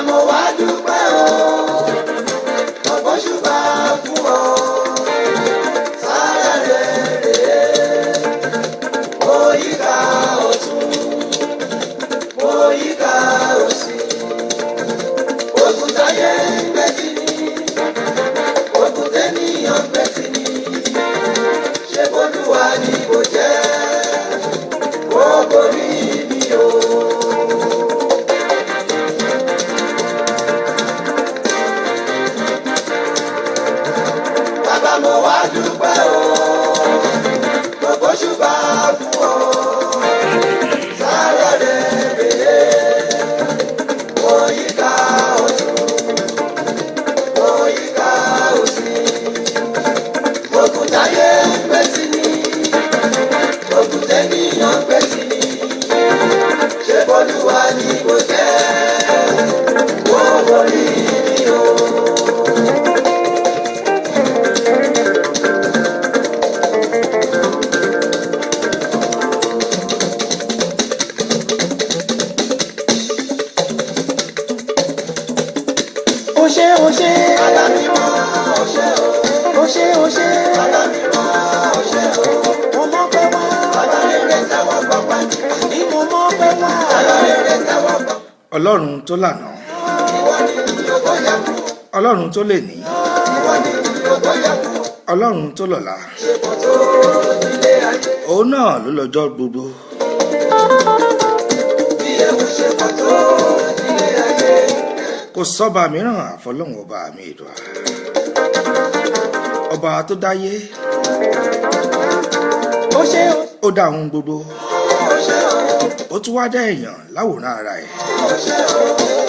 mo wá dúpẹ́ o gbogbo ṣùgbọ́n fún ọ sára rere mo yíká ọ̀tún mo yíká òsì ogun táyé ń gbé sí ni ogun tẹ́nìyàn ń gbé sí ni ṣé bólúwa ni kò jẹ́ kó borí mi o. Bàbá mo wá dúpẹ́ o gbogbo ṣùgbọ́n fún ọ sára rere mo yíká ọ̀tún mo yíká òsì ogun táyé ń gbé sí ni ogun tẹ́nìyàn ń gbé sí ni ṣé bólúwa ni kò jẹ́ kó borí mi o. Oṣé alámímọ́ oṣé alámímọ́ oṣé o. Mo mọ̀ pé wá alárèrè táwọn gbọ́pá ní mo mọ̀ pé wá alárèrè táwọn gbọ́pá. Ọlọ́run tó lànà. Ìwọ ni ìyókò yẹ fún. Ọlọ́run tó lè ní. Ìwọ ni ìyókò yẹ fún. Ọlọ́run tó lọ́la. Ṣé kò tó ilé ayé? Òun náà ló lọ́jọ́ gbogbo. Bí ewu ṣe kò tó ilé ayé. Kò sọ́ba mìíràn àfọlọ́hun ọba mi Èdùà. Ọba tó dáyé. Oṣé Ó dá ohun gbogbo. oṣé Ó tún wá dá èèyàn láwòrán ara ẹ̀. oṣé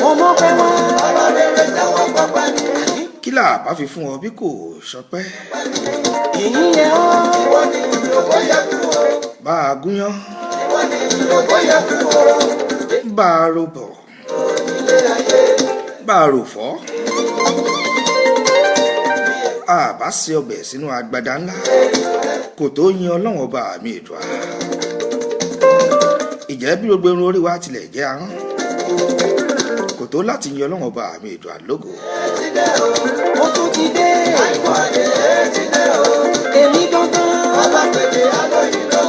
mo mọ̀ pé wá alárèrè táwọn gbọ́pá ní. Kí là bá fi fún ọ bí kò ṣọpẹ́? Ìyìn yẹ ọ́. Ìwọ ni ìyókò yẹ fún ọ. Bá a gúnyán. Ìwọ ni ìyókò yẹ fún ọ. Bá a robọ̀. Ilé ayé. Bá a rò fọ́. A bá ṣe ọbẹ̀ sínú agbada ńlá. Kò tó yin Ọlọ́run ọba mi Èdùà. Ìjẹ́ bí gbogbo irun orí wa tilẹ̀ jẹ́ ahọ́n. Kò tó láti yin Ọlọ́run ọba mi Èdùà lógo. Mo tún ti dé. Àìkọ́dé ti dé o. Èmi gangan. Ọba pèdè alóyin lọ.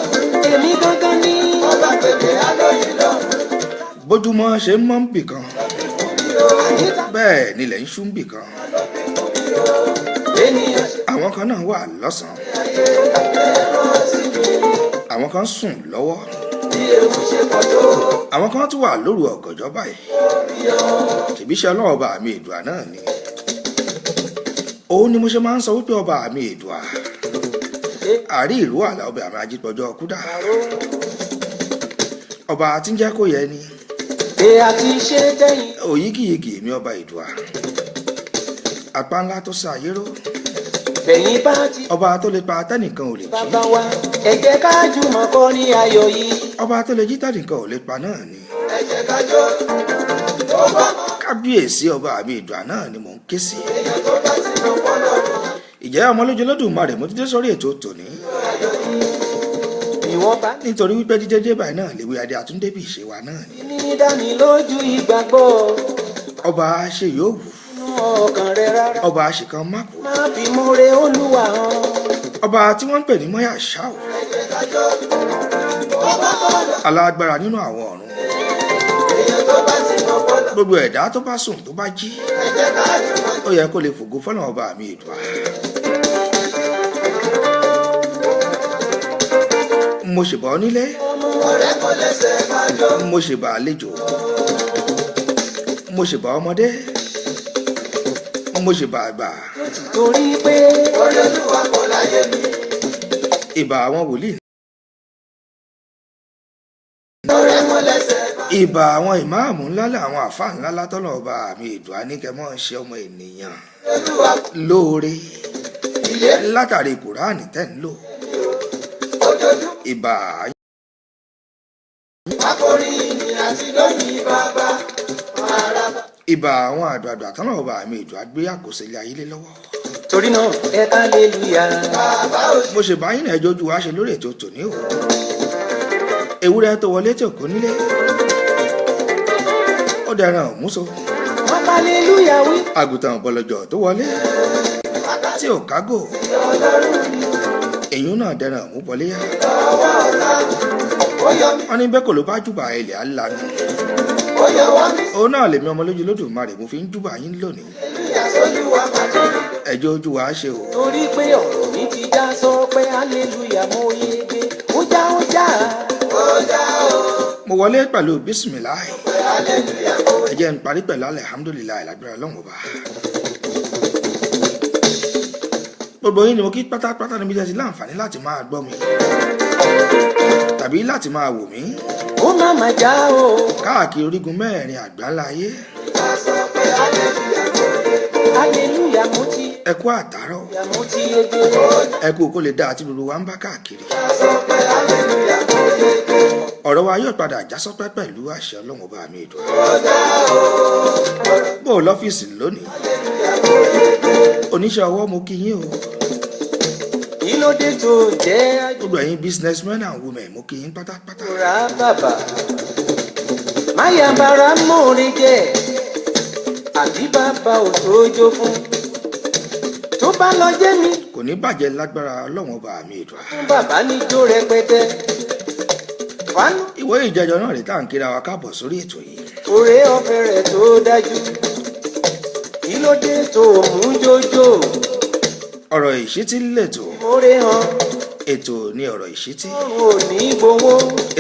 Èmi gangan ni. Ọba pèdè alóyin lọ. Bójúmọ́ ṣe ń mọ́ ń bì kan. Bẹ́ẹ̀ nílẹ̀ ń ṣú ń bì kan. Ènìyàn ṣe Àwọn kan náà wà lọ́sàn-án. Àwọn kan sùn lọ́wọ́. bí ewu ṣe pọ̀ tó. Àwọn kan tún wà lóru ọ̀gànjọ́ báyìí. Ṣèbíṣẹ́ Ọlọ́run ọba mi Èdùà náà ni. Òun ni mo ṣe máa ń sọ wípé ọba mi Èdùà. Àrí ìró àlà ọbẹ̀ àmì ajípọ̀jọ́ kúdà. Ọba tí ń jẹ́ kó yẹ ni. Bí a ti ṣe tẹ́yìn. Òyígìyigì mi ọba Èdùà. Apá ńlá tó sa ayé ró. Bẹ̀yìn bá ti. Ọba tó lè pa tẹ́nìkan ò lè jí. Bàbá wa ẹ jẹ́ ká jùmọ̀ kọ́ ní ayọ̀ yìí. Ọba tó lè jí tẹ́nìkan ò lè pa náà ni. Ẹ jẹ́ ká jó. Tó bá mọ̀. Kábíyèsí ọba mi Èdùà náà ni mò ń ké sí. Èèyàn tó bá ti lọ pọ́ lọ́dún. Ìjẹ́ ọmọ lójú Olódùmarè mo ti dé sórí ètò tòní. Ìwọ̀n bá Nítorí wípé dídé dé báyìí náà léwé adé àtúndébì ìṣe wa náà ni. ní dánilójú ìgbàgbọ́ Ọba ṣe yóò wù. nínú ọkàn rẹ rárá. Ọba ṣìkan má kú. Má fi múre Olúwa hàn. Ọba tí wọ́n ń pè ní Mọ́yà Ṣáò. Alágbára nínú àwọn ọ̀run. Gbogbo ẹ̀dá tó bá sùn tó bá jí. Ó yẹ kó lè fògo fọ́nà ọba mi Èdùà. Mo ṣèbà onílé. Mo ṣèbà àlejò. Mo ṣèbà ọmọdé. Mo ṣèbà àgbà. Torí pé Olúwa kò láyé mi. Ìbà àwọn wòlíì. Ọ̀rẹ́ mo lẹ́sẹ̀ bá. Ìbà àwọn ìmáàmù ńlá làwọn àfáà ńlá látọ́nà ọba mi Èdùà ní kẹmọ́ ṣe ọmọ ènìyàn Olúwa lóore ilé látàrí Kùránì tẹ́ ń lò. ojojú. Ìbà Akọrin ìyìn àti lóyìn bàbá. Àràbà. ìbà àwọn àgbààgbà tọ́nà ọba mi Èdùà gbé àkóso ilé ayé lé lọ́wọ́. Torí náà ẹ hallelujah. Bàbá ò Mo ṣe bá yín ẹjọ́ ojú wa ṣe lórí ètò tòní o. Ewúrẹ́ tó wọlé tí òkú nílé. Ó dẹran òmúso. wọ́n hallelujah wí. àgùntàn bọ̀lọ̀jọ̀ tó wọlé tí ò kágò èyí náà dẹran mú bọlé yá. wọ́n ní bẹ́ẹ̀ kò ló bá jùbà ilẹ̀ alánú. òun náà lèmi ọmọ lójú lódùmarè mo fi ń jùbà yín lónìí. ẹjọ́ ojú wa ṣe o. torí pé ọ̀rọ̀ mi ti já sọ pé hallelujah mo yege ó já ó já. mo wọlé pẹ̀lú bísímìláì. ẹ jẹ́ n parí pẹ̀lú alihamudulilayi lágbára Ọlọ́run ọba. gbogbo yín ni mo kí pátápátá níbi jẹ́ ti láǹfààní láti máa gbọ́ mi tàbí láti máa wò mí. ó má má já o. káàkiri orígun mẹ́rin àgbáńlá ayé. hallelujah mo ti. ẹ kú àtàárọ̀. mo ti yege. ẹ kú kó lè dá àti gbogbo wa ń bá káàkiri. ọ̀rọ̀ wa yóò padà já sọ́pẹ́ pẹ̀lú àṣẹ Ọlọ́run ọba mi ìdùn. bó o lọ́fíìsì lónìí. oníṣẹ́ ọwọ́ mo kí yín o. kí ló dé tó jẹ́ gbogbo ẹ̀yin businessmen and women mo kí yín pátápátá. àjòrà bàbà. máyàbára mọ́rin jẹ́ àbí bàbá òṣòjò fún. tó bá lọ jẹ́ mi. kò ní bàjẹ́ lágbára Ọlọ́run ọba mi ìdùn. fún bàbá níjó rẹpẹtẹ. ìwé ìjẹjọ náà rè tá à ń kíra wa káàbọ̀ sórí ètò yìí. oore ọ̀fẹ́ rẹ̀ tó dájú. kí ló dé tó mú jójó. ọ̀rọ̀ ìṣítí lètò. oore hàn. ètò ní ọ̀rọ̀ ìṣítí. ọ̀run ò ní gbowó.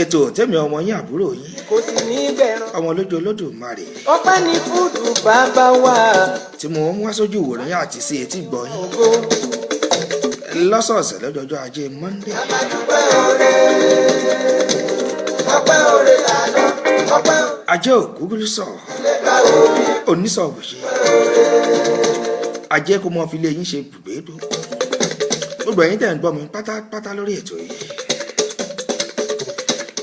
ètò tẹ́mi ọmọ yín àbúrò yín. kò sì ní bẹ̀ràn. ọmọ lójú Olódùmarè. ọpẹ́ ní fúdù bàbá wa. tí mo ń wá sójú ìwòran yín àti sí etí gbọ́ yín. lọ́sọ̀ọ̀sẹ̀ lọ́jọ́jọ́ ajé Monday. ọpẹ́ oore lànà ọpẹ́ ajé ògúngúlú sọ onísọ̀wòṣe ajé kó mọ fi lé yín ṣe bùgbédò. gbogbo ẹ̀yin tẹ̀ ń gbọ́ mi pátápátá lórí ètò yìí.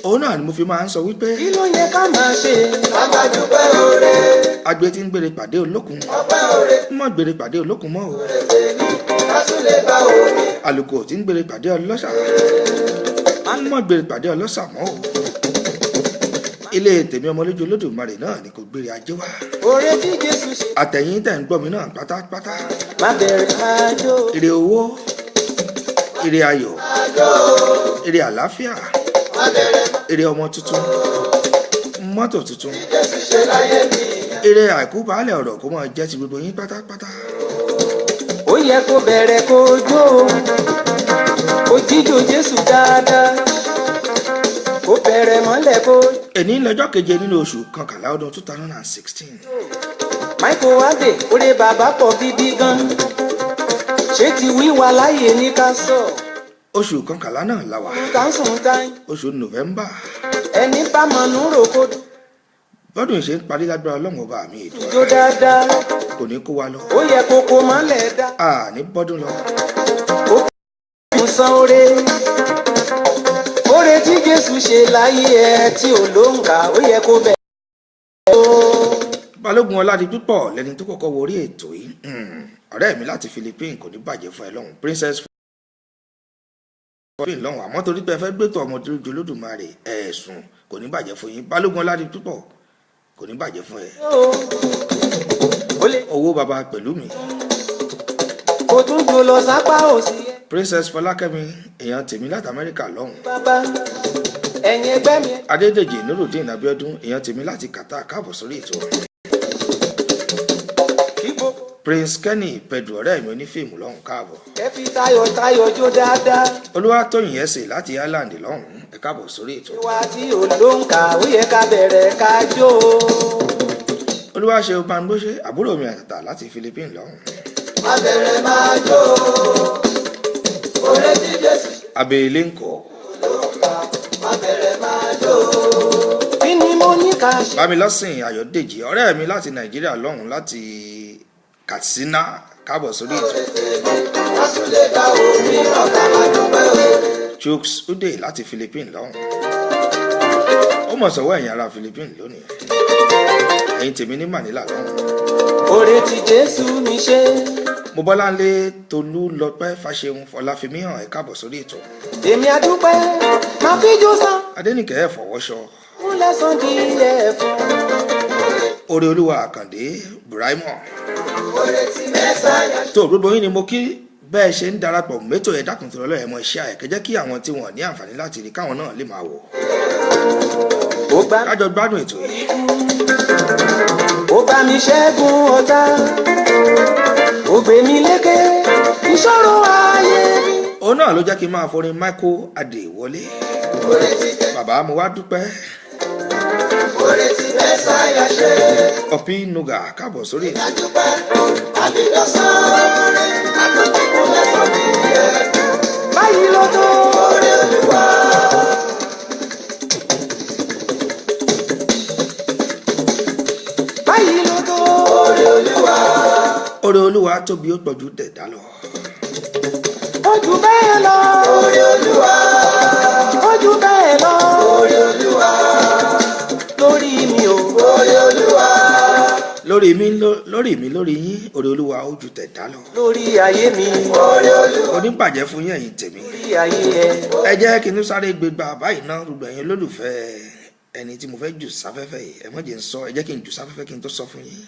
òun náà ni mo fi máa ń sọ wípé. kí ló yẹ ká máa ṣe. bàbá dúpẹ́ oore. agbe tí ń gbére pàdé olókun. ọpẹ́ oore. mọ̀ gbére pàdé olókun mọ́ o. lásùlẹ̀ bá omi. àlùkò tí ń gbére pàdé ọlọ́ṣà. mọ̀ gbére pàdé ọlọ́ṣà mọ́ o. ilé tèmi ọmọ lójú Olódùmarè náà ni kò gbére ajé wá. oore tí Jésù ṣe. àtẹ̀yìn tẹ̀ ń gbọ́ mi náà pátápátá. má bẹ̀rẹ̀ máa jó. ire owó ire ayọ̀ ire àlàáfíà ire ọmọ tuntun mọ́tò tuntun ire àìkú baálẹ̀ ọ̀rọ̀ kó máa jẹ́ ti gbogbo yín pátápátá. ó yẹ kó bẹ̀rẹ̀ kó jó ó jíjó Jésù dáadáa kó bẹ̀rẹ̀ mọ́lẹ̀ kó. èní lọ́jọ́ keje nínú oṣù kọkànlá ọdún 2016. Michael Wade oore bàbá pọ̀ gidi gan. ṣé ti wíwá láyé ní ká sọ. oṣù kọkànlá náà la wà. kánsùn táyì. oṣù November. ẹni bá mọ̀nú rò kó. bọ́dún ìṣe ń parí lágbára Ọlọ́run ọba mi ètò. jó dáadáa. kò ní kó wa lọ. ó yẹ kókó mọ́lẹ̀ dá. a ní bọ́dún lọ. ó kún san oore. oore tí Jésù ṣe láyé ẹ tí ò ló ń kà ó yẹ kó bẹ̀rẹ̀. Balógun Ọládipúpọ̀ lẹni tó kọ́kọ́ wọrí ètò yìí. ọ̀rẹ́ mi láti Philippines kò ní bàjẹ́ fún ẹ lọ́hùn Princess Philippines lọ́hùn àmọ́ torí pé ẹ fẹ́ gbẹ́tọ̀ ọmọ ojú Olódùmarè ẹ̀sùn kò ní bàjẹ́ fún yín Balógun Ọládipúpọ̀ kò ní bàjẹ́ fún ẹ. owó baba pẹ̀lú mi. kò tún jò lọ sápá òsì. Princess Fọlákẹ́mi èèyàn tèmi láti Amẹ́ríkà lọ́hùn. bàbá ẹ̀yin ẹgbẹ́ mi. Adédèjì Nurudeen Abíọ́dún èèyàn tèmi láti Qatar káàbọ̀ sórí ètò. Prince Kenny Pedro ọ̀rẹ́ mi onífíìmù lọ́hùn káàbọ̀. ẹ fi tayọ̀tayọ̀ jó dáadáa. Olúwatóyìn ẹ̀sìn láti Ireland lọ́hùn ẹ káàbọ̀ sórí ètò. ìwà tí ò ló ń kà ó yẹ ká bẹ̀rẹ̀ ká jó. Olúwaṣe Bangbóṣe àbúrò mi àtàtà láti Philippines lọ́hùn. má bẹ̀rẹ̀ máa jó. oore tí Jésù. Abẹ́lé ńkọ́. má bẹ̀rẹ̀ máa jó. kí ni mo ní ká ṣe. Bámilọ́sìn Ayọ̀dèjì ọ̀rẹ́ mi láti Nàìjíríà lọ́hùn láti Katsina káàbọ̀ sórí ètò. Chooks Ude láti Philippines lọ́hùn. ó mọ̀ sọ́wọ́ ẹ̀yin ará Philippines lónìí. ẹ̀yin tèmi ní Manila lọ́hùn. oore tí Jésù mi ṣe. mo Bọ́láńlé Tolú Lọ́pẹ́ Fáṣeun Fọláfimí hàn ẹ káàbọ̀ sórí ètò. èmi àdúpẹ́ máa fi jó san. Adénìkẹ́ ẹ̀ fọwọ́ṣọ. fún lẹ́sàn-án di ilẹ̀ fún. orí olúwa àkàndé buraimọ. tó gbogbo yín ni mo kí bẹ́ẹ̀ ṣe ń darapọ̀ mẹ́tò ẹ̀ dákun tó lọ́lọ́ ẹ̀ mọ iṣẹ́ àyẹ̀kẹ́ jẹ́ kí àwọn tí wọ́n ní àǹfààní láti rí káwọn náà lè máa wò. kájọ gbádùn ètò yìí. ó bá mi ṣẹ́gun ọ̀tá ó gbé mi lékè ìṣòro ayé mi. òun náà ló jẹ́ kí n máa forin Michael Adé wọlé. bàbá mo wá dúpẹ́. oore ti bẹ́ sáyà ṣe. ọ̀pí nuga káàbọ̀ sórí ètò. ìdájúpẹ́ àbídọ́sán àtúntò lẹ́sọ̀ mi yẹ. báyìí ló tó oore olúwa. báyìí ló tó oore olúwa. oore olúwa tóbi ó pọ̀jù tẹ̀dá lọ. ojú bẹ́ẹ̀ lọ oore olúwa. ojú bẹ́ẹ̀ lọ oore olúwa. lórí mi ò oore olúwa. lórí mi lórí yín oore olúwa ó ju tẹ̀dá lọ. lórí ayé mi oore olúwa. oníbàjẹ́ fún yín ẹ̀yin tèmi. lórí ayé ẹ. ẹ jẹ́ kí n tún sáré gbégbá báyìí náà gbogbo ẹ̀yin olólùfẹ́ ẹni tí mo fẹ́ jù sáfẹ́fẹ́ yìí ẹ mọ̀ jẹ́ ń sọ ẹ jẹ́ kí n jù sáfẹ́fẹ́ kí n tó sọ fún yín.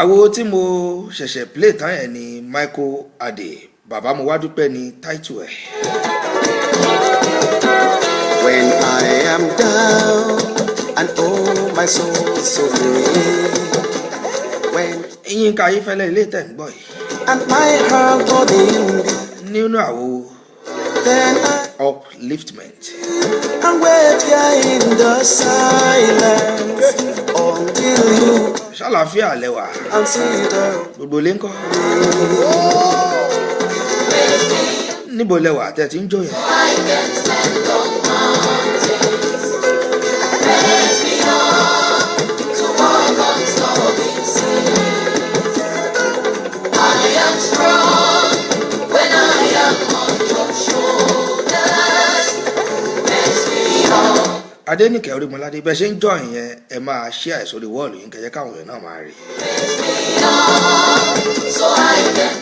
àwo tí mo ṣẹ̀ṣẹ̀ play tán ẹ̀ ni Michael Adé bàbá mo wá dúpẹ́ ní title ẹ̀. When I am down and oh my soul so weary. When Yínká Ayéfẹ́lẹ́ ilé tẹ̀ ń gbọ́ yìí. and my heart burning nínú àwo then upliftment. I wait here in the silence until you ṣàlàáfíà lẹ́wà consider gbogbo ilé ńkọ́. níbo lẹ́wà tẹ́ ti ń jó yẹn. Adéníkẹ́ Orímọládé bẹ́ẹ̀ ṣe ń jọ ìyẹn ẹ máa ṣí àìsórí wọ́ọ̀lù yín kẹjẹ káwọn èèyàn náà máa rí.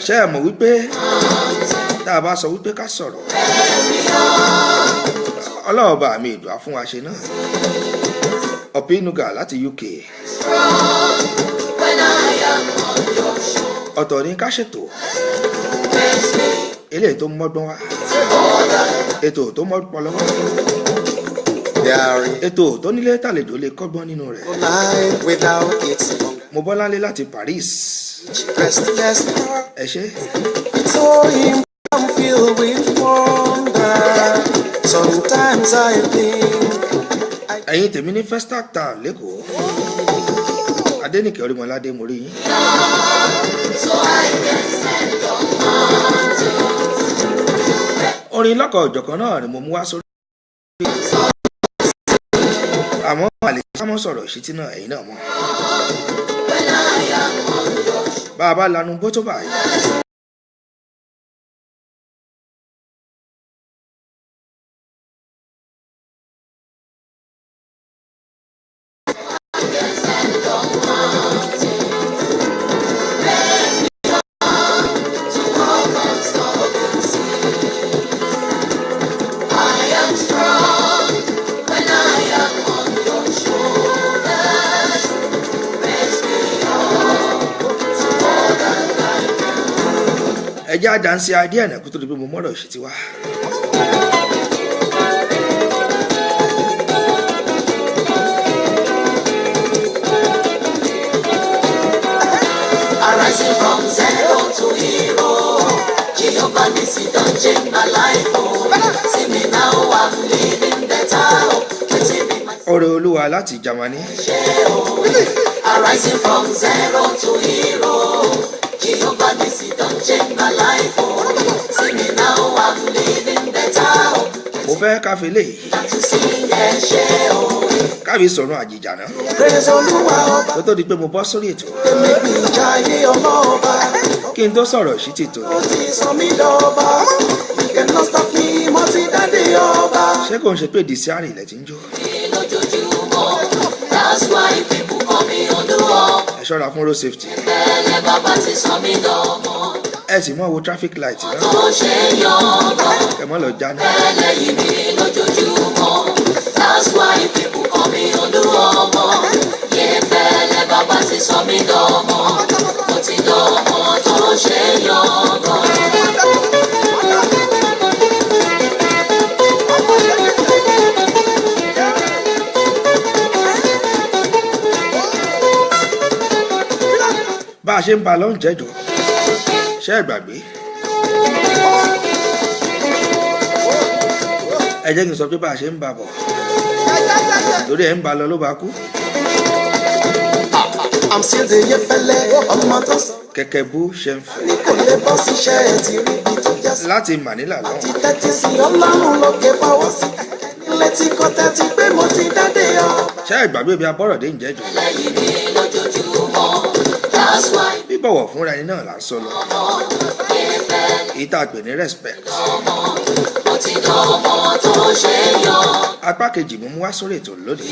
ṣé ẹ mọ̀ wípé tá a bá sọ wípé ká sọ̀rọ̀ ọlọ́ọ̀bà mi ìdùá fún wa ṣe náà. ọ̀pí nuga láti UK. ọ̀tọ̀ ní ká ṣètò eléyìí tó mọ́gbọ́n wá ètò tó mọ́gbọ́n lọ́wọ́ ètò tó nílé tàlejò lè kọ́gbọ́n nínú rẹ̀. mo bọ́láńlé láti Paris. ẹ ṣé. ẹ̀yin tèmi ní Festac Town lẹ́kọ̀ọ́. Adéníkẹ́ Orímọládé mo rí yín. orin lọ́kọ̀ ọ̀jọ̀kan náà ni mo mú wá sórí. àmọ́ àlè sámọ́ sọ̀rọ̀ ìṣítí náà ẹ̀yin náà mọ̀. bá a bá lanu bó tó báyìí. ẹjẹ́ àdánsí adé ẹ̀nà kó tó di pé mo mọ́rọ̀ ìṣítí wá. Arising from zero to hero, Jehovah Nissi don't change my life. See me now, I'm living better. ọ̀rẹ́ olúwa láti Germany. Arising from zero to hero. Jehovah Nissi don't change my life. See me now, I'm living better. mo fẹ́ káfí lè káfí sọ̀rọ̀ àjìjà náà tó tó di pé mo bọ́ sórí ètò kí n tó sọ̀rọ̀ sí ti tò. ọba. ṣé kò ń ṣe pé dìsíárì ilẹ̀ ti ń jó? That's why people call me Olúwa. ẹ ṣọ́ra fún road safety. Ìfẹ́lẹ́ bàbá ti sọ mí dọmọ. ẹ sì mọ̀ wo traffic light náà. Tó ṣe yangàn. ẹ mọ̀ lọ jáná. Ìfẹ́lẹ́ yìí mi lójoojúmọ́. That's why people call me Olúwa. Ìfẹ́lẹ́ bàbá ti sọ mí dọmọ. Mo ti dọmọ tó ṣe yangàn. bá a ṣe ń ba lọ́njẹ́jọ́ ṣé ẹ gbàgbé ẹ jẹ́ kí n sọ pé bá a ṣe ń ba bọ̀ lórí ẹ̀ ń ba lọ ló bá kú. kẹ̀kẹ́ bú ṣe ń fẹ́ láti Manila lọ. ṣé ẹ gbàgbé bí abọ́rọ̀dé ń jẹ́jọ́ bíbọ̀wọ̀ fúnra ẹni náà là ń sọ lọ èyí tá a pè ní respect. apá kejì mú wá sórí ètò lónìí.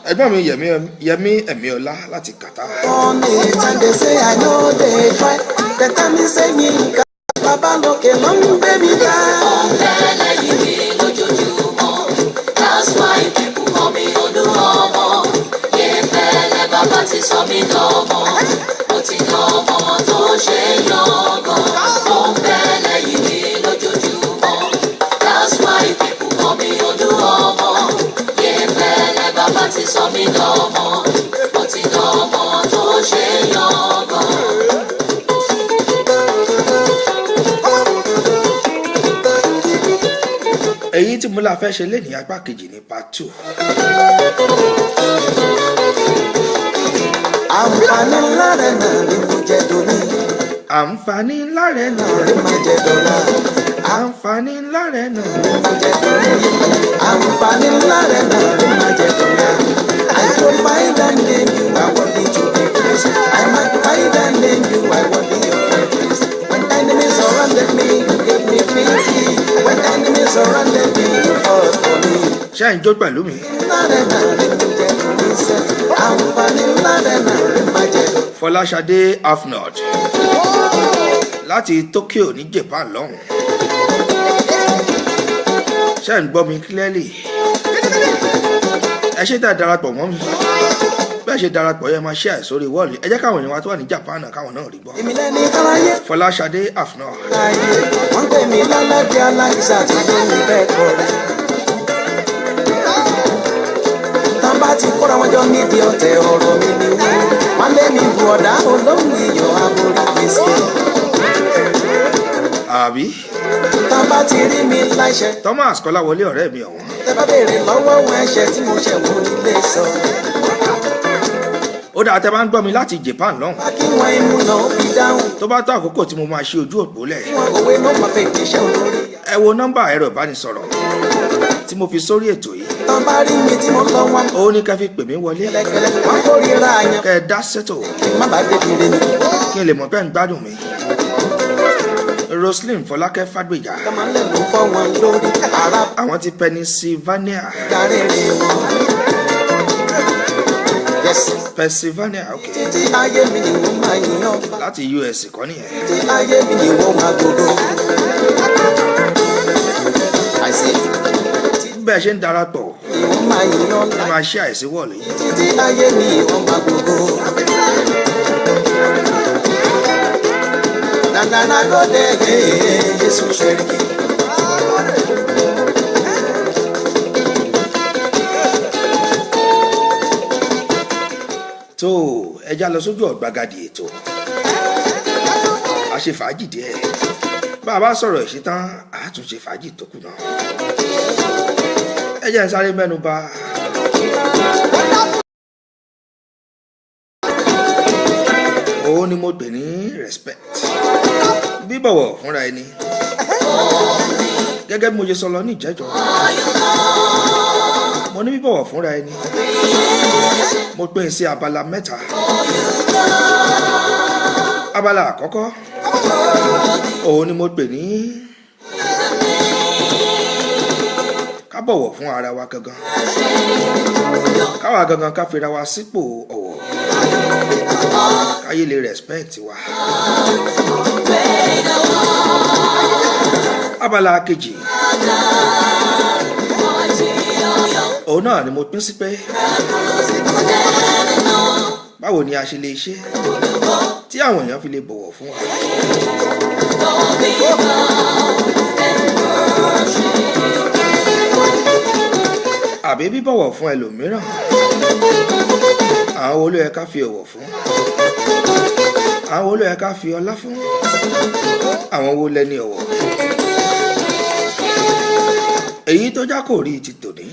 ẹ̀gbọ́n mi Yẹmí Ẹ̀míọlá láti Qatar. Bàbá lókè ló ń gbé mi dá. That's why people call me Olúọmọ. Ìfẹ́lẹ́ bàbá ti sọ mí dọmọ. Mo ti dọmọ tó ṣe yangàn. Ó ń fẹ́lẹ́ yìí mi lójoojúmọ́. That's why people call me Olúọmọ. Ìfẹ́lẹ́ bàbá ti sọ mí dọmọ. Mo ti dọmọ tó ṣe yangàn. èyí tí mo la fẹ́ ṣe lé ní apá kejì ní part 2. àǹfààní ńlá rẹ̀ náà ni mo jẹ dòní. àǹfààní ńlá rẹ̀ náà ni mo jẹ dọ́là. àǹfààní ńlá rẹ̀ náà ni mo jẹ dòní. àǹfààní ńlá rẹ̀ náà ni mo jẹ dọ́là. I provide and name you, I want you to be praised. I magnify and name you, I want you to be praised. When enemies surrounded me, you gave me victory. When enemies surrounded me, you fought for me. ṣé ẹ̀ ń jó pẹ̀lú mi. Fọláṣadé Afnod láti Tokyo ní Japan lọ́hùn. ṣé ẹ̀ ń gbọ́ mi clearly. ẹ ṣe tá darapọ̀ mọ́ mi bẹ́ẹ̀ ṣe darapọ̀ yẹn máa share sórí wọ́ọ̀lù ẹ jẹ́ káwọn èèyàn wa tó wà ní Japan káwọn náà rí gbọ́. Fọláṣadé Afnod. wọ́n pè mí lálàbí aláìsà tí ó ní bẹ́ẹ̀ kọ́ rẹ̀. tán bá ti kóra wọn jọ nídìí ọ̀tẹ̀ ọ̀rọ̀ mi ni wọ́n lé mi bu ọ̀dà olóhùn iyọ̀ aborí gbèsè. àbí. tán bá ti rí mi láìṣẹ́. Thomas Kọ́láwọlé ọ̀rẹ́ mi ọ̀hún. tẹ bá béèrè lọ́wọ́ wọn ẹ̀ṣẹ̀ tí mo ṣẹ̀ wọ́n nílé sọ. ó dáa tẹ bá ń gbọ́ mi láti Japan lọ́hùn. kí wọ́n imú náà fi dáhùn. tó bá tó àkókò tí mo máa ṣe ojú òpó lẹ̀. kí wọ́n òwe náà máa fẹ́ kí iṣẹ́ olórí. ẹ wo nọ́mbà ẹ̀rọ ìbánisọ̀rọ̀ tí mo fi sórí ètò yìí. tán bá rí mi tí mo lọ wọn. ó ní ká fi pè mí wọlé. kẹlẹkẹlẹ wọn kórìíra àyàn. kẹ ẹ dá sẹ́tò. kí n má bàa débi rẹ ni. kí n lè mọ̀ pé ń gbádùn mi. Roslyn Fọlákẹ́ Fágbèjà. kàmálẹ̀ ló fọ́ wọn lórí. ara àwọn ti Pennsylvania. darí rẹ wọn. Pennsylvania ok. títí ayé mi ni wọ́n máa yan. láti US kọ́ nìyẹn. títí ayé mi ni wọ́n máa gbogbo. bẹ́ẹ̀ ṣe ń darapọ̀. wọ́n máa yan. ẹ máa ṣe àìsí wọ̀lú. títí ayé mi wọ́n máa gbogbo. Nana gode Jésù ṣẹ́ríkì. tó ẹja lọ sójú ọ̀gbagadì ètò a ṣe fàájì díẹ̀ bá a bá sọ̀rọ̀ ìṣetán a tún ṣe fàájì tó kù náà ẹ jẹ́ n sáré mẹ́nu bà òun ni mo pè ní respect bíbọ̀wọ̀ fúnra ẹni gẹ́gẹ́ bí mo ṣe sọ lọ ní ìjẹ́jọ́ mo ní bíbọ̀wọ̀ fúnra ẹni mo pín sí abala mẹ́ta. Abala àkọ́kọ́ òun ni mo pè ní ká bọ̀wọ̀ fún ara wa gangan, káwa gangan ká fira wa sípò ọ̀wọ̀, káyé lè respect wa. Abala kejì òun náà ni mo pín sí pé báwo ni a ṣe lè ṣe tí àwọn èèyàn fi lè bọ̀wọ̀ fún wa. Àbí bíbọ̀wọ̀ fún ẹlòmíràn, àwọn wo ló yẹ ká fi ọ̀wọ̀ fún, àwọn wo ló yẹ ká fi ọlá fún, àwọn wo lẹni ọ̀wọ̀. Èyí tó já kò rí ti tòní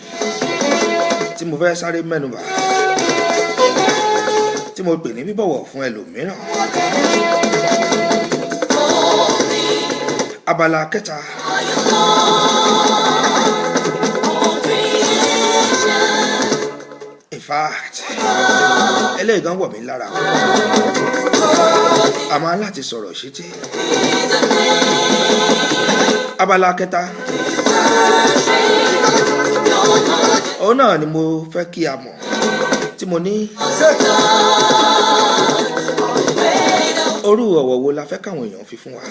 tí mo fẹ́ sáré mẹ́nubà tí mo pè ní bíbọ̀wọ̀ fún ẹlòmíràn. Abala kẹta in fact eléyìí gan wọ̀ mí lára, a máa láti sọ̀rọ̀ ṣítí. Abala kẹta òun náà ni mo fẹ́ kí a mọ̀ tí mo ní orú ọ̀wọ̀ wo la fẹ́ káwọn èèyàn fi fún wa.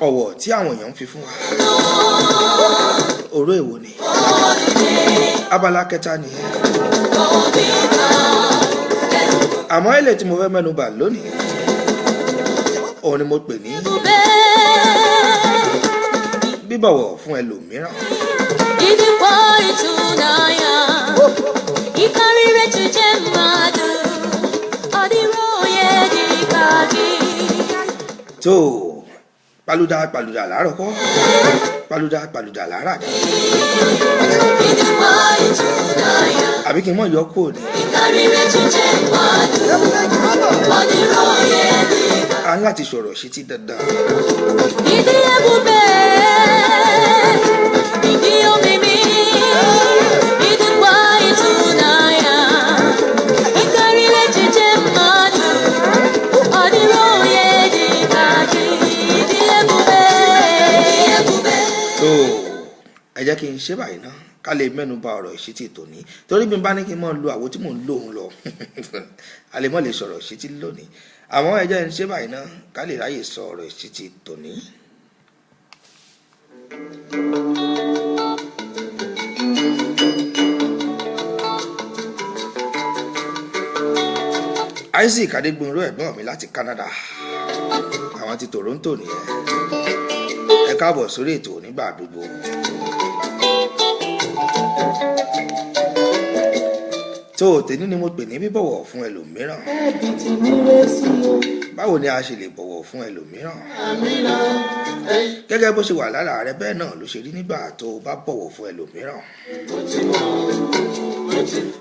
Ọ̀wọ̀ tí àwọn èèyàn fi fún wa orú èwo ni. Abala kẹta nìyẹn. Àmọ́ ilé tí mo fẹ́ mẹ́nu bà lónìí òun ni mo pè ní bíbọ̀wọ̀ fún ẹlòmíràn. Ìdìpọ̀ ìtúnáyà, ìkárìrẹ́ tún jẹ́ màdù, ọ̀dìrọ̀yẹ dìgbàgì. Tó paluda paluda láàárọ̀ kọ́, paluda paluda láàárọ̀ ni. Ìdìpọ̀ ìtúnáyà, àbí kí n mọ̀ yọ kúrò ní. ìkárìrẹ́ tún jẹ́ màdù, ọ̀dìrọ̀yẹ dìgbàgì. A ní láti sọ̀rọ̀ sí ti dandan. Ìdí ẹ̀bùbẹ́, ìdí omimi, ìdìpọ̀ ìtúnáyà, ìkárìrẹ́ tún jẹ́ màdù, ọ̀dìrọ̀yẹ dìgbàgì. Ìdí ẹ̀bùbẹ́. Tó ẹ jẹ́ kí n ṣe báyìí náà ká lè mẹ́nu bà ọ̀rọ̀ ìṣítí tòní, torí bí n bá ní kí n mọ̀ lo àwo tí mò ń lò ń lọ a lè mọ̀ lè sọ̀rọ̀ ìṣítí lónìí. Àmọ́ ẹ jẹ́ n ṣe báyìí náà ká lè ráyè sọ ọ̀rọ̀ ìṣítí tòní. Isaac Adégbònró ẹ̀gbọ́n mi láti Canada, àwọn ti Toronto nìyẹn. Ẹ káàbọ̀ sórí ètò nígbà gbogbo. Tó tèmi ni mo pè ní bíbọ̀wọ̀ fún ẹlòmíràn. Báwo ni a ṣe lè bọ̀wọ̀ fún ẹlòmíràn? Gẹ́gẹ́ bó ṣe wà lára rẹ bẹ́ẹ̀ náà ló ṣe rí nígbà tó o bá bọ̀wọ̀ fún ẹlòmíràn.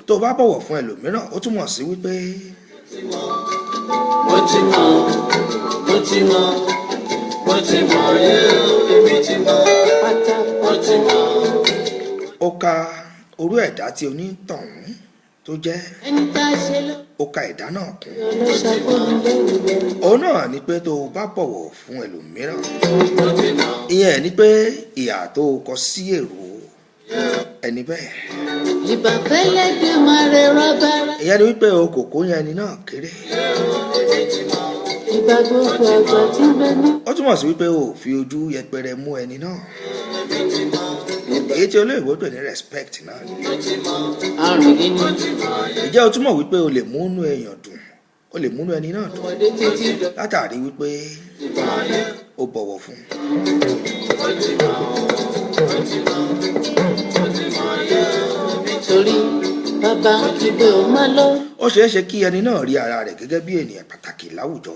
Tó o bá bọ̀wọ̀ fún ẹlòmíràn ó túmọ̀ sí wípé ó ka orú ẹ̀dá tí onítọ̀hún tó jẹ́, ó ka ẹ̀dá náà kún. Òun náà ni pé tó o bá bọ̀wọ̀ fún ẹlòmíràn, ìyẹn ni pé ìhà tó o kọ sí èrò ẹni bẹ́ẹ̀, ìyẹn ni wípé o kò kó yẹn ẹni náà kéré. Ó túmọ̀ sí wípé o fi ojú yẹpẹrẹ mú ẹni náà, èyí tí olóyìnbó pè ní respect náà ni. Ìjẹ́ o túmọ̀ wípé o lè múnú èèyàn dùn, o lè múnú ẹni náà dùn látàrí wípé o bọ̀wọ̀ fún. Torí bàbá kígbe ò má lọ. Ó ṣeé ṣe kí ẹni náà rí ara rẹ̀ gẹ́gẹ́ bí ènìyàn pàtàkì láwùjọ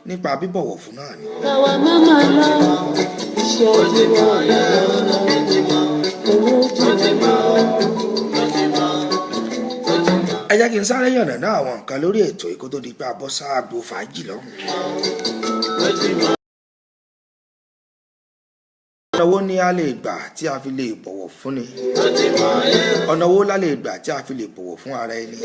nípa bíbọ̀wọ̀ fún náà ni. Káwa má má lọ, iṣẹ́ ojú wa lọ, owó ojú wa lọ. Ẹ jẹ́ kí n sáré yànnàná àwọn nǹkan lórí ètò yìí kó tó di pé a bọ́ sáàgbó fàájì lọ́hùn. ọ̀nà wo ni a lè gbà tí a fi lè bọ̀wọ̀ fún ni ọ̀nà wo la lè gbà tí a fi lè bọ̀wọ̀ fún ara ẹni.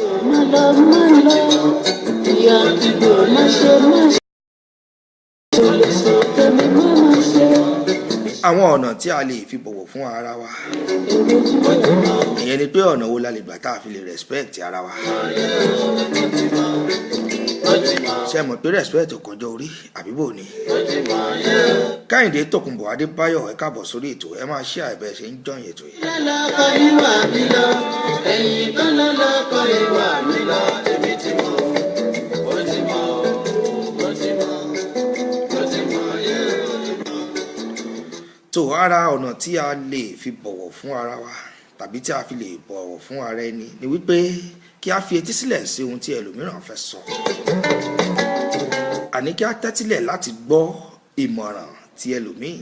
àwọn ọ̀nà tí a lè fi bọ̀wọ̀ fún ara wa ìyẹn ni pé ọ̀nà wo la lè gbà tá a fi lè respect ara wa. ṣe mọ̀ pé respect ò kọjá orí àbíbò ni. Káyìndé Tòkunbọ̀ Adébáyọ̀ ẹ káàbọ̀ sórí ètò ẹ máa ṣe àìbẹ̀ ṣe ń jọyìn ètò yìí. lọ́kọ̀ ìwà mi lọ ẹ̀yìn kan lọ́kọ̀ ìwà mi lọ èmi ti mọ̀ ó ti mọ̀ ó ti mọ̀ ó ti mọ̀ yẹ́. tó ara ọ̀nà tí a lè fi bọ̀wọ̀ fún ara wa tàbí tí a fi lè bọ̀wọ̀ fún ara ẹni ni wípé kí a fi etí sílẹ̀ sí ohun tí ẹlòmíràn fẹ́ sọ. àní kí a tẹ́tílẹ̀ láti gbọ́ ìmọ̀ràn ti ẹlòmíì.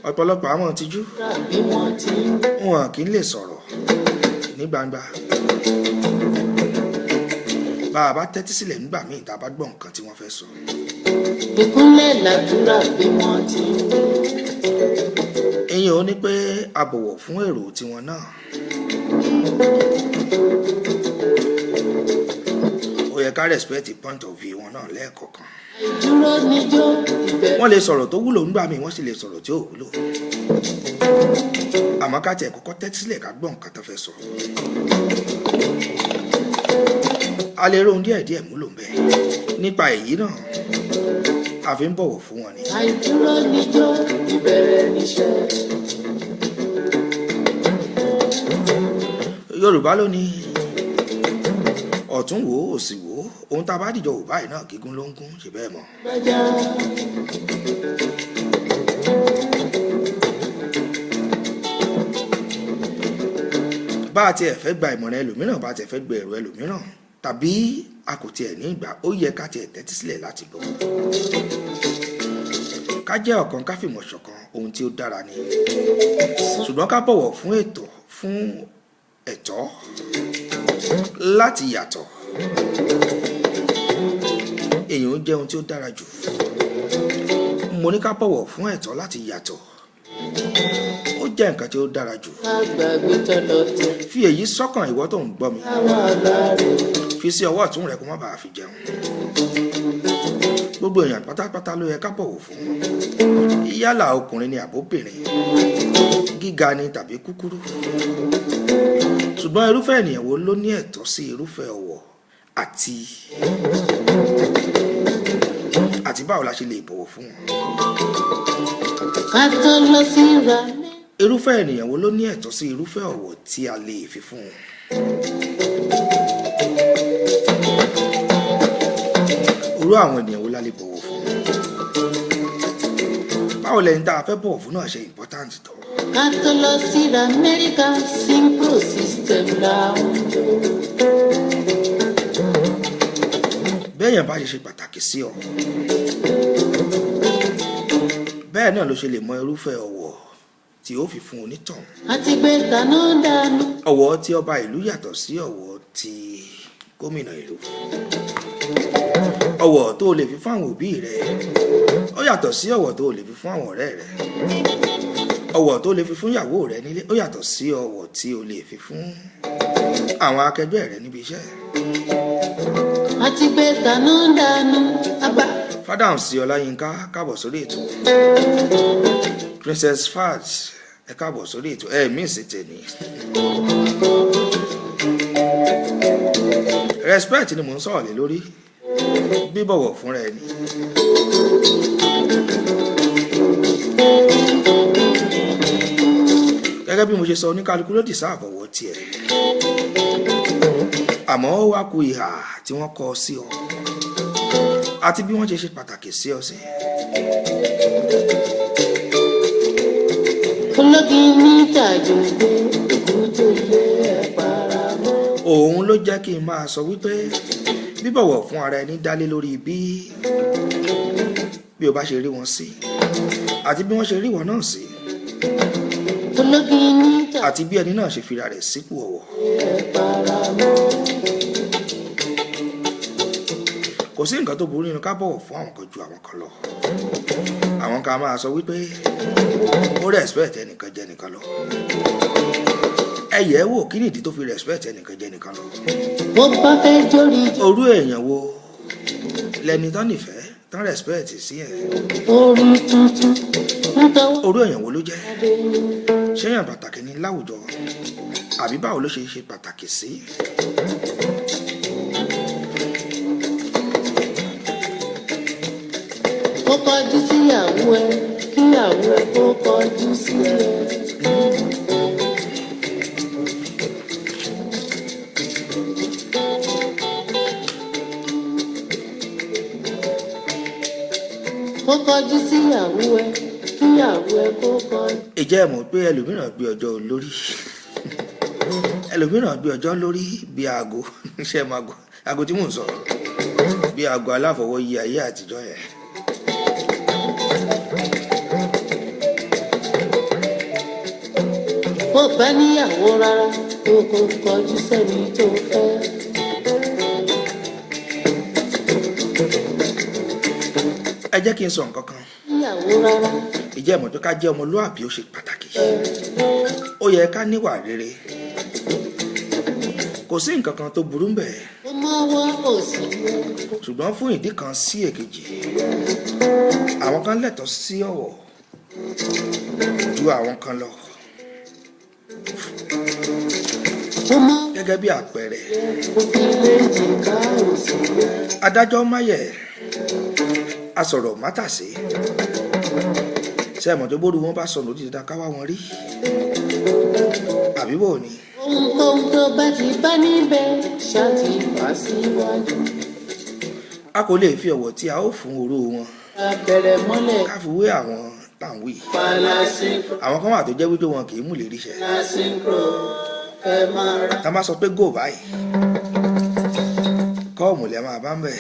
ọ̀pọ̀lọpọ̀ àwọn tijú wọn kì í lè sọ̀rọ̀ ní gbangba. bá a bá tẹ́tí sílẹ̀ nígbà míì tá a bá gbọ́ nǹkan tí wọ́n fẹ́ sọ. ìkúnlẹ̀ làdúrà bí wọ́n ti ń gbé. ìyẹn ò ní pé a bọ̀wọ̀ fún èrò tiwọn náà. ó yẹ ká respect point of view wọn náà lẹ́ẹ̀kọ̀ọ̀kan. ìdúró níjó ìbẹ̀rẹ̀. wọ́n lè sọ̀rọ̀ tó wúlò nígbà míì wọ́n sì lè sọ̀rọ̀ tí ò wúlò. àmọ́ ká tiẹ̀ kọ́kọ́ tẹ́tí sílẹ̀ ká gbọ́ nǹkan tó fẹ́ sọ. a lè rohun díẹ̀díẹ̀ múlò ń bẹ. nípa èyí náà a fi ń bọ̀wọ̀ fún wọn ni. àìdúró níjó ìbẹ̀rẹ̀ níṣẹ́. Yorùbá ló ní ọ̀tún wò ó òsì wò ó ohun tá a bá dìjọ wò báyìí náà gígùn ló ń gún ṣe bẹ́ẹ̀ mọ́. bá a tiẹ̀ fẹ́ gba ìmọ̀ràn ẹlòmíràn bá a tiẹ̀ fẹ́ gba èrò ẹlòmíràn tàbí a kò tiẹ̀ ní ìgbà ó yẹ ká tiẹ̀ tẹ́tí sílẹ̀ láti gbọ́. ká jẹ́ ọ̀kan ká fìmọ̀ ṣọ̀kan ohun tí ó dára ni ṣùgbọ́n ká bọ̀wọ̀ fún ètò fún ẹ̀tọ́ láti yàtọ̀. èèyàn jẹ́ ohun tí ó dára jù. mo ní ká bọ̀wọ̀ fún ẹ̀tọ́ láti yàtọ̀. ó jẹ́ nǹkan tí ó dára jù. fi èyí sọ́kàn ìwọ tó ń gbọ́ mi. fi sí ọwọ́ ọ̀tún rẹ kó má bàa fi jẹun. gbogbo èèyàn pátápátá ló yẹ ká bọ̀wọ̀ fún. yálà ọkùnrin ni àbóbìnrin gíga ni tàbí kúkúrú. ṣùgbọ́n irúfẹ́ ènìyàn wo ló ní ẹ̀tọ́ sí irúfẹ́ ọ̀wọ̀ àti báwo la ṣe lè bọ̀wọ̀ fún wọn. irúfẹ́ ènìyàn wo ló ní ẹ̀tọ́ sí irúfẹ́ ọ̀wọ̀ tí a lè fi fún wọn. irú àwọn ènìyàn wo la lè bọ̀wọ̀ fún. báwo lẹni tá a fẹ́ bọ̀wọ̀ fún náà ṣe important tó. ká tó lọ sí Amẹ́ríkà synchro system láwùjọ. bẹ́ẹ̀yàn bá ṣe pàtàkì sí ọ bẹ́ẹ̀ náà ló ṣe lè mọ irúfẹ́ ọ̀wọ̀ tí ó fi fún onítọ̀hún. àti gbé kaná dànù. ọ̀wọ̀ tí ọba ìlú yàtọ̀ sí ọ̀wọ̀ tí gómìnà ìlú. ọ̀wọ̀ tó o lè fi fún àwọn òbí rẹ ó yàtọ̀ sí ọ̀wọ̀ tó o lè fi fún àwọn ọ̀rẹ́ rẹ. ọ̀wọ̀ tó o lè fi fún ìyàwó rẹ nílé ó yàtọ̀ sí ọ̀wọ̀ tí o lè fi fún àwọn akẹgbẹ́ rẹ níbi iṣẹ́. àti gbé kaná dànù. Fádàǹsì Ọláyínká káàbọ̀ sórí ètò. Princess Faj ẹ káàbọ̀ sórí ètò ẹ mí sí tèmi. Respect ni mò ń sọ̀rọ̀ lé lórí bíbọ̀wọ̀ fúnra ẹni. gẹ́gẹ́ bí mo ṣe sọ oníkálukú ló dìsáàbù ọ̀wọ̀ tiẹ̀ àmọ́ ó wá ku ìhà tí wọ́n kọ sí ọ àti bí wọ́n ṣe pàtàkì sí ọ sí. ológin ní tàjọ̀gbé òkúta ilé paramọ́. òun ló jẹ́ kí n máa sọ wípé bíbọ̀wọ̀ fún ara ẹni dálé lórí bí o bá ṣe rí wọn sí àti bí wọ́n ṣe rí wọn náà sí ológin ní tàjọ̀gbé àti bí ẹni náà ṣe fira rẹ̀ sípò ọ̀wọ̀. paramọ́. kò kò sí nǹkan tó burú nínú ká bọ̀wọ̀ fún àwọn kan ju àwọn kan lọ. Àwọn kan máa sọ wípé ó respect ẹnìkan jẹ nìkan lọ. Ẹ yẹ̀ wò kí nìdí tó fi respect ẹnìkan jẹ nìkan lọ. Mo bá fẹ́ jórí. Orú èèyàn wo lẹni tán nífẹ̀ẹ́ tán respect sí ẹ̀? Orí tuntun látọwọ́. Orú èèyàn wo ló jẹ́? Ṣé èèyàn pàtàkì ní láwùjọ? Àbí báwo ló ṣe pàtàkì sí? Kó kọjú síyàwó ẹ, kíyàwó ẹ kó kọjú sí ẹ. Kó kọjú síyàwó ẹ, kíyàwó ẹ kó kọjú. Ìjẹ́ ẹ mọ̀ pé ẹlòmíràn gbé ọjọ́ lórí. Ẹlòmíràn gbé ọjọ́ lórí bí aago. Ṣé ẹ máa aago tí mò ń sọ̀rọ̀? Bí aago aláfọwọ́yí ayé àtijọ́ yẹn. Bó bá níyàwó rárá, kó kọjú sẹ́ni tó fẹ́. Ẹ jẹ́ kí n sọ nǹkan kan. Níyàwó rárá. Ìjẹ́ ẹ mọ̀ pé ká jẹ́ ọmọlúwàbí ó ṣe pàtàkì. Ó yẹ ká níwà rere. Kò sí nǹkan kan tó burú ńbẹ̀. Ó máa wá òsì. Ṣùgbọ́n fún ìdí kan sí èkejì, àwọn kan lẹ́tọ̀ọ́ sí ọ̀wọ̀ ju àwọn kan lọ. Gẹ́gẹ́ bí àpẹẹrẹ, adájọ́ Máyẹ̀ asọ̀rọ̀ mátàsé. Ṣé ẹ mọ̀ tó bóru wọn bá sọnù ó di dandan ká wá wọn rí? Àbí bò ni? Ohunkóhun tó bá ti bá níbẹ̀ ṣáàtì wá síwájú. A kò lè fi ọ̀wọ̀ tí a ó fún oró wọn Abẹ̀rẹ̀ mọ́lẹ̀. ká fi wé àwọn táwọn àwọn kan wà tó jẹ́ wípé wọn kì í mú lè ríṣẹ́. Tá a bá sọ pé go báyìí, kọ́ọ̀mù lẹ́ máa bá ń bẹ̀.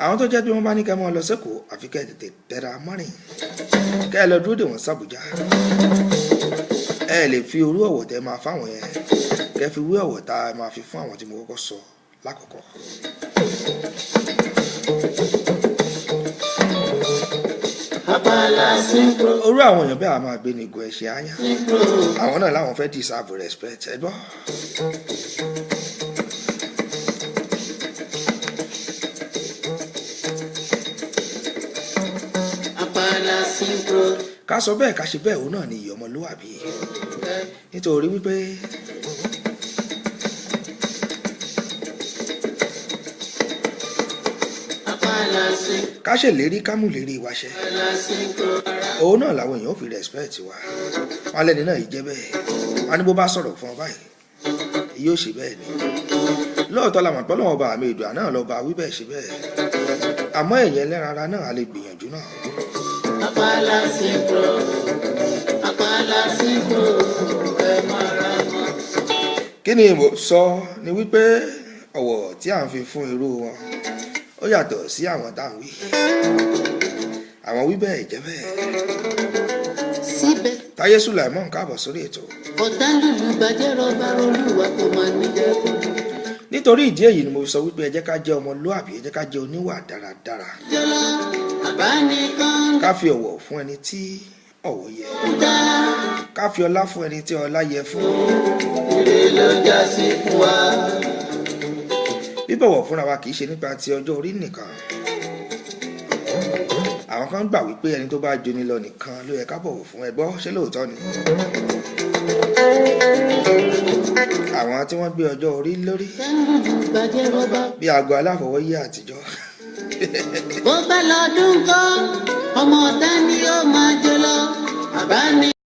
Àwọn tó jẹ́ pé wọ́n bá ní kẹ́ mọ́ lọ sẹ́kọ̀ọ́ àfi kẹ́ tètè tẹra mọ́rìn kẹ́ ẹ lọ dúró dè wọ́n sàbújá. Ẹ lè fi orú ọ̀wọ̀ tẹ́ máa fáwọn yẹn kẹ́ fi wé ọ̀wọ̀ tá a máa fi fún àwọn tí mo kọ́kọ́ sọ lákọ̀ọ́kọ́. Orú àwọn èèyàn bẹ́ẹ̀ a máa gbé ní igun ẹ̀ṣẹ̀ áyán. Àwọn náà láwọn fẹ́ deserve respect ẹ gbọ́. Ká sọ bẹ́ẹ̀ ká ṣe bẹ́ẹ̀ òun náà ni ìyè ọmọlúwàbí. Nítorí wípé ká ṣèlérí ká mú lérí wa ṣẹ. Òun náà làwọn èèyàn ò fi respect wa. Wọ́n lẹ́ni náà yìí jẹ́ bẹ́ẹ̀. Wọ́n ní bó bá sọ̀rọ̀ fún ọ báyìí, yóò ṣe bẹ́ẹ̀ ni. Lóòótọ́ la mọ̀ pé Ọlọ́run ọba àmì ìdùn àná lọ bá wí bẹ́ẹ̀ ṣe bẹ́ẹ̀. Àmọ́ ẹ̀yin ẹlẹ́ran ara náà a lè gbìyànjú náà. Kí ni mo sọ ni wípé ọ̀wọ̀ tí à ń fi fún irú wọn ó yàtọ̀ sí àwọn tá à ń wí. Àwọn wí bẹ́ẹ̀ jẹ́ bẹ́ẹ̀. Táyé Sùlàímọ́n káàbọ̀ sórí ètò. Nítorí ìdí èyí ni mo sọ wípé ẹ jẹ́ ká jẹ́ ọmọlúàbí, ẹ jẹ́ ká jẹ́ oníwà dáradára. Ká fi ọ̀wọ̀ fún ẹni tí ọ̀wọ̀ yẹ. Ká fi ọlá fún ẹni tí ọlá yẹ fún. Bíbọ̀wọ̀ fúnra wa kìí ṣe nípa ti ọjọ́ orí nìkan. Àwọn kan gbà wípé ẹni tó bá joni lọ nìkan ló yẹ ká bọ̀wọ̀ fún. Ẹ gbọ́, ṣé lóòótọ́ ni? Àwọn tí wọ́n gbé ọjọ́ orí lórí bí aago aláfọwọ́yí àtijọ́. Bó bá lọ́dún kan, ọmọ ọ̀tá ni ó máa jẹ lọ, bàbá ni.